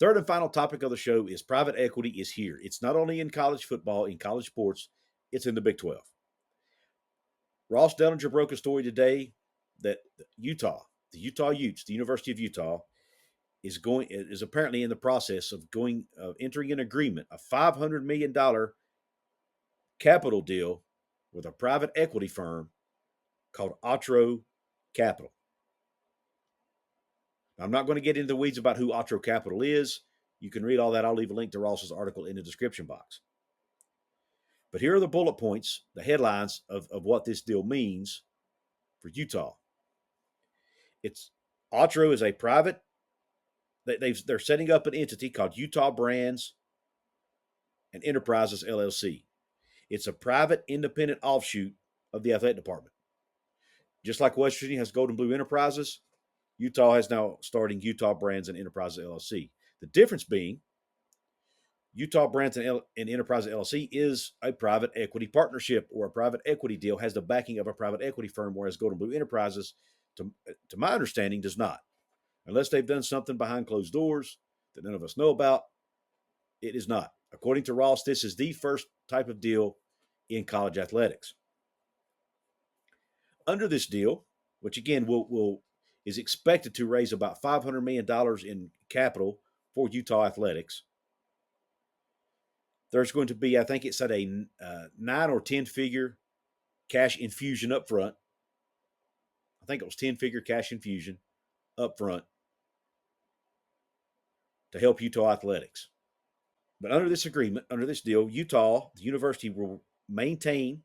Third and final topic of the show is private equity is here. It's not only in college football, in college sports, it's in the Big 12. Ross Dellinger broke a story today that Utah, the Utah Utes, the University of Utah, is apparently in the process of entering an agreement, a $500 million capital deal with a private equity firm called Otro Capital. Now, I'm not going to get into the weeds about who Otro Capital is. You can read all that. I'll leave a link to Ross's article in the description box. But here are the bullet points, the headlines of what this deal means for Utah. Otro is a private. They're setting up an entity called Utah Brands and Enterprises LLC. It's a private, independent offshoot of the athletic department. Just like West Virginia has Gold and Blue Enterprises, Utah is now starting Utah Brands and Enterprises LLC. The difference being, Utah Brands and Enterprises LLC is a private equity partnership or a private equity deal, has the backing of a private equity firm, whereas Gold and Blue Enterprises, to my understanding, does not. Unless they've done something behind closed doors that none of us know about, it is not. According to Ross, this is the first type of deal in college athletics. Under this deal, which again is expected to raise about $500 million in capital for Utah athletics, there's going to be, I think it's at a 9 or 10 figure cash infusion up front. I think it was 10-figure cash infusion up front to help Utah athletics. But under this agreement, under this deal, Utah, the university, will maintain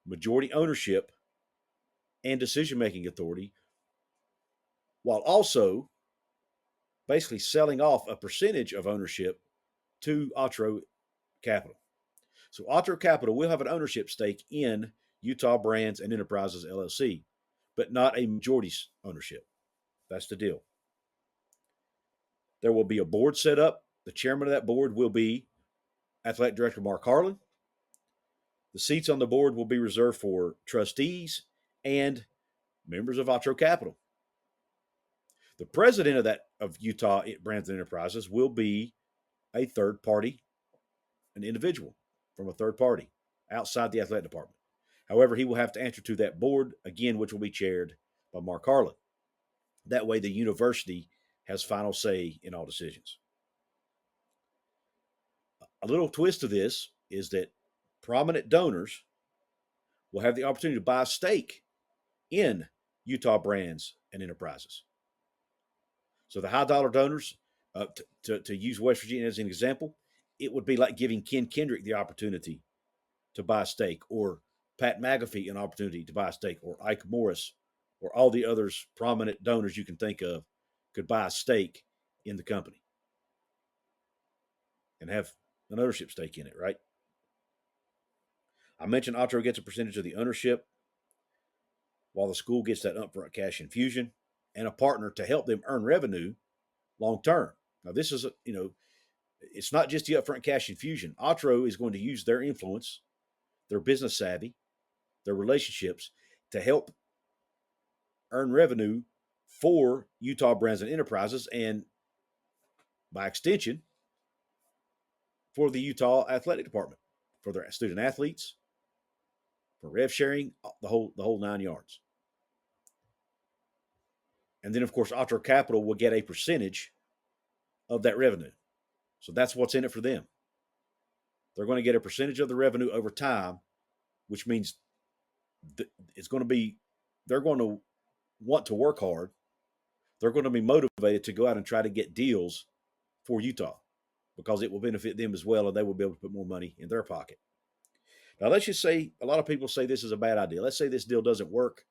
majority ownership and decision-making authority while also basically selling off a percentage of ownership to Otro Capital. So Otro Capital will have an ownership stake in Utah Brands and Enterprises LLC, but not a majority ownership. That's the deal. There will be a board set up. The chairman of that board will be Athletic Director Mark Harlan. The seats on the board will be reserved for trustees and members of Otro Capital. The president of Utah Brands and Enterprises will be a third party, an individual from a third party outside the athletic department. However, he will have to answer to that board, again, which will be chaired by Mark Harlan. That way, the university has final say in all decisions. A little twist to this is that prominent donors will have the opportunity to buy a stake in Utah Brands and Enterprises. So the high dollar donors, to use West Virginia as an example, it would be like giving Ken Kendrick the opportunity to buy a stake, or Pat McAfee an opportunity to buy a stake, or Ike Morris, or all the others prominent donors you can think of could buy a stake in the company and have an ownership stake in it, right? I mentioned Otro gets a percentage of the ownership, while the school gets that upfront cash infusion and a partner to help them earn revenue long term. Now, this is, it's not just the upfront cash infusion. Otro is going to use their influence, their business savvy, their relationships to help earn revenue for Utah Brands and Enterprises, and by extension, for the Utah Athletic Department, for their student athletes, for rev sharing, the whole 9 yards. And then, of course, Otro Capital will get a percentage of that revenue. So that's what's in it for them. They're going to get a percentage of the revenue over time, which means it's going to be, they're going to want to work hard. They're going to be motivated to go out and try to get deals for Utah because it will benefit them as well, and they will be able to put more money in their pocket. Now, let's just say a lot of people say this is a bad idea. Let's say this deal doesn't work.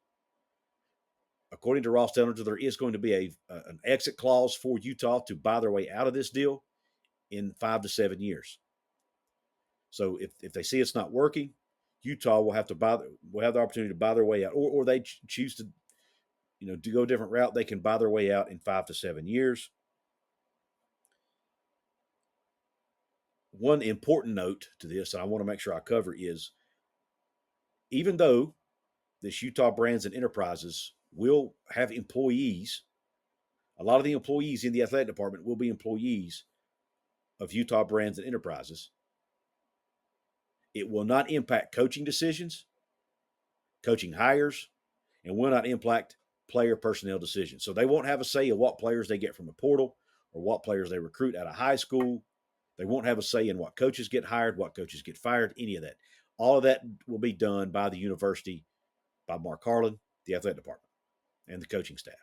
According to Ross Dellinger, there is going to be an exit clause for Utah to buy their way out of this deal in 5 to 7 years. So if they see it's not working, Utah will have the opportunity to buy their way out, or they choose to, to go a different route. They can buy their way out in 5 to 7 years. One important note to this, and I want to make sure I cover, is even though this Utah Brands and Enterprises will have employees, A lot of the employees in the athletic department will be employees of Utah Brands and Enterprises. It will not impact coaching decisions, coaching hires, and will not impact player personnel decisions. So they won't have a say in what players they get from the portal or what players they recruit out of high school. They won't have a say in what coaches get hired, what coaches get fired, any of that. All of that will be done by the university, by Mark Harlan, the athletic department, and the coaching staff.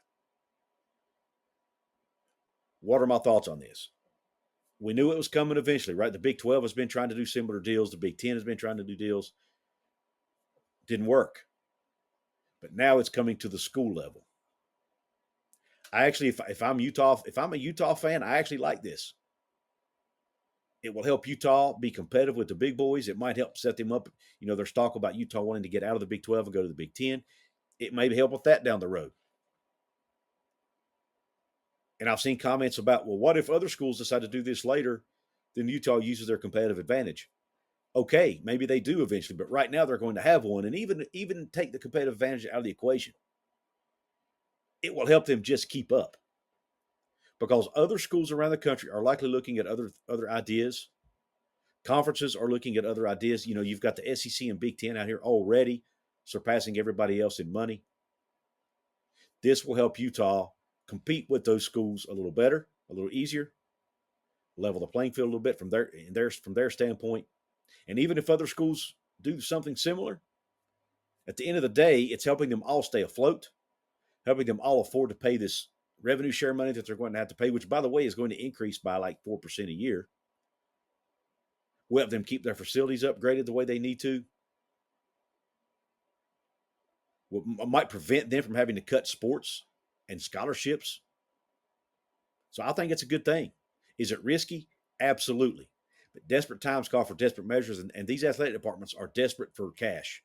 What are my thoughts on this? We knew it was coming eventually, right? The Big 12 has been trying to do similar deals. The Big 10 has been trying to do deals. Didn't work. But now it's coming to the school level. I actually, if I'm a Utah fan, I actually like this. It will help Utah be competitive with the big boys. It might help set them up. You know, there's talk about Utah wanting to get out of the Big 12 and go to the Big 10. It may help with that down the road. And I've seen comments about, well, what if other schools decide to do this later? Then Utah uses their competitive advantage. Okay, maybe they do eventually, but right now they're going to have one. And even take the competitive advantage out of the equation, it will help them just keep up. Because other schools around the country are likely looking at other ideas. Conferences are looking at other ideas. You know, you've got the SEC and Big Ten out here already surpassing everybody else in money. This will help Utah compete with those schools a little better, a little easier, level the playing field a little bit from their standpoint. And even if other schools do something similar, at the end of the day, it's helping them all stay afloat, helping them all afford to pay this revenue share money that they're going to have to pay, which, by the way, is going to increase by like 4% a year. We'll help them keep their facilities upgraded the way they need to. We might prevent them from having to cut sports and scholarships. So I think it's a good thing. Is it risky? Absolutely. But desperate times call for desperate measures, and these athletic departments are desperate for cash.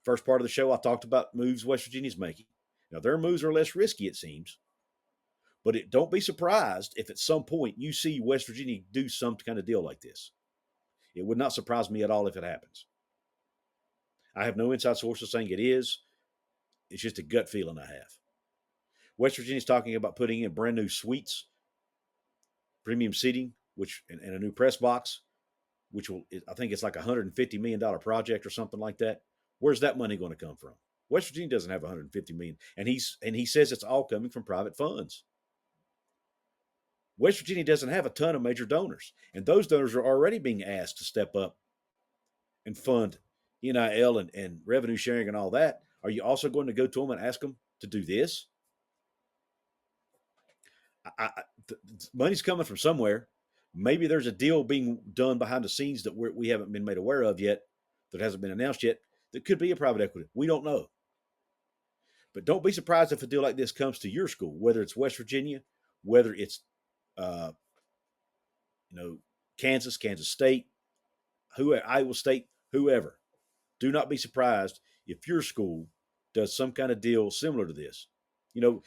First part of the show, I talked about moves West Virginia's making. Now, their moves are less risky, it seems. But don't be surprised if at some point you see West Virginia do some kind of deal like this. It would not surprise me at all if it happens. I have no inside sources saying it is. It's just a gut feeling I have. West Virginia's talking about putting in brand new suites, premium seating, and a new press box, which will, I think it's like $150 million project or something like that. Where's that money going to come from? West Virginia doesn't have $150 million, and he says it's all coming from private funds. West Virginia doesn't have a ton of major donors, and those donors are already being asked to step up and fund NIL and revenue sharing and all that. Are you also going to go to them and ask them to do this? Money's coming from somewhere. Maybe there's a deal being done behind the scenes that we haven't been made aware of yet, that hasn't been announced yet, that could be a private equity. We don't know. But don't be surprised if a deal like this comes to your school, whether it's West Virginia, whether it's Kansas State, Iowa State, whoever. Do not be surprised if your school does some kind of deal similar to this. You know,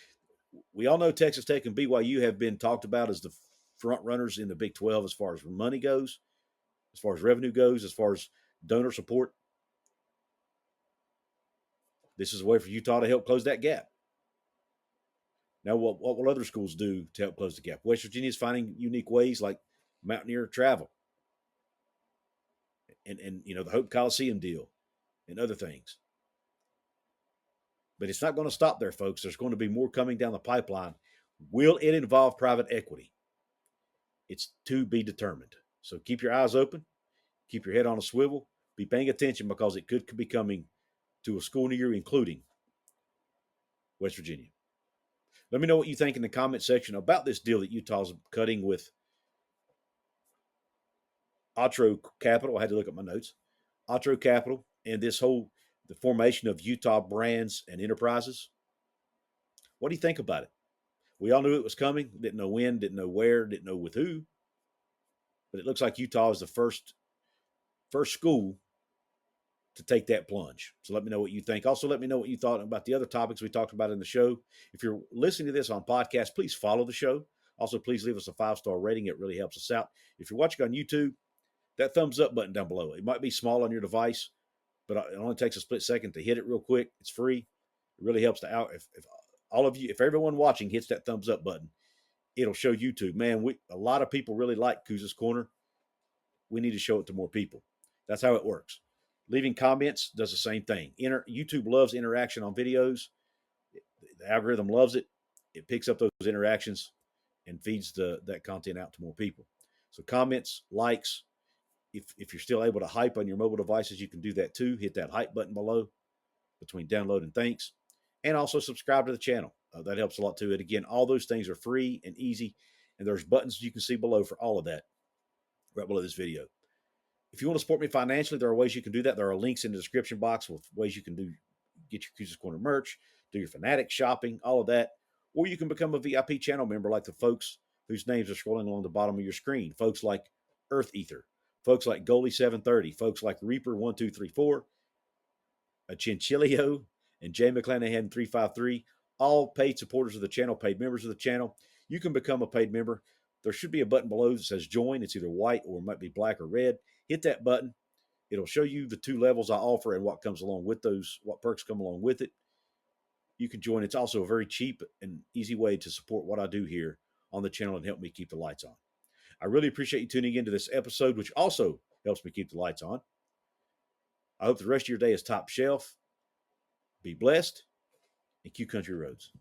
we all know Texas Tech and BYU have been talked about as the front runners in the Big 12 as far as money goes, as far as revenue goes, as far as donor support. This is a way for Utah to help close that gap. Now, what will other schools do to help close the gap? West Virginia is finding unique ways like Mountaineer travel and the Hope Coliseum deal and other things. But it's not going to stop there, folks. There's going to be more coming down the pipeline. Will it involve private equity? It's to be determined. So keep your eyes open. Keep your head on a swivel. Be paying attention because it could be coming to a school near you, including West Virginia. Let me know what you think in the comment section about this deal that Utah's cutting with Otro Capital. I had to look at my notes. Otro Capital and the formation of Utah Brands and Enterprises. What do you think about it? We all knew it was coming. Didn't know when, didn't know where, didn't know with who. But it looks like Utah is the first school to take that plunge. So let me know what you think. Also, let me know what you thought about the other topics we talked about in the show. If you're listening to this on podcast, please follow the show. Also, please leave us a 5-star rating. It really helps us out. If you're watching on YouTube, that thumbs up button down below. It might be small on your device, but it only takes a split second to hit it real quick. It's free. It really helps to all of you, if everyone watching hits that thumbs up button, it'll show YouTube. Man, a lot of people really like Couz's Corner. We need to show it to more people. That's how it works. Leaving comments does the same thing. YouTube loves interaction on videos. The algorithm loves it. It picks up those interactions and feeds that content out to more people. So comments, likes. If you're still able to hype on your mobile devices, you can do that too. Hit that hype button below between download and thanks. And also subscribe to the channel. That helps a lot too. And again, all those things are free and easy. And there's buttons you can see below for all of that right below this video. If you want to support me financially, there are ways you can do that. There are links in the description box with ways you can get your Couz's Corner merch, do your Fanatic shopping, all of that. Or you can become a VIP channel member like the folks whose names are scrolling along the bottom of your screen. Folks like Earth Ether, folks like Goalie730, folks like Reaper1234, a Chinchillio, and Jay McClanahan 353, all paid supporters of the channel, paid members of the channel. You can become a paid member. There should be a button below that says join. It's either white or it might be black or red. Hit that button. It'll show you the 2 levels I offer and what comes along with those, what perks come along with it. You can join. It's also a very cheap and easy way to support what I do here on the channel and help me keep the lights on. I really appreciate you tuning into this episode, which also helps me keep the lights on. I hope the rest of your day is top shelf. Be blessed and Q Country Roads.